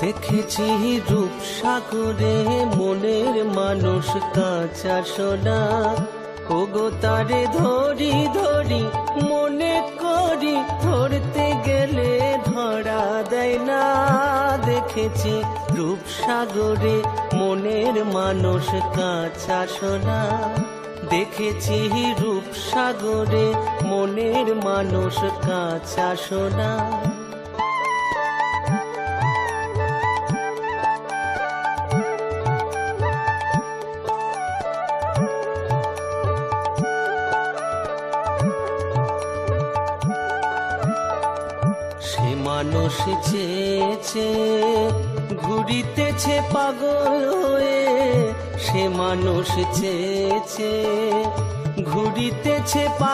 দেখেছি রূপসাগরে মনের মানুষ কাঁচা সোনা, ওগো তারে ধরি ধরি মনে করি ধরতে গেলে ধরা দেয় না। দেখেছি রূপসাগরে মনের মানুষ কাঁচা সোনা, দেখেছি রূপসাগরে মনের মানুষ কাঁচা সোনা। সে মানুষ চেয়েছে ঘুরিতেছে পাগল হয়ে, সে মানুষ চেয়েছে ঘুরিতেছে পাগল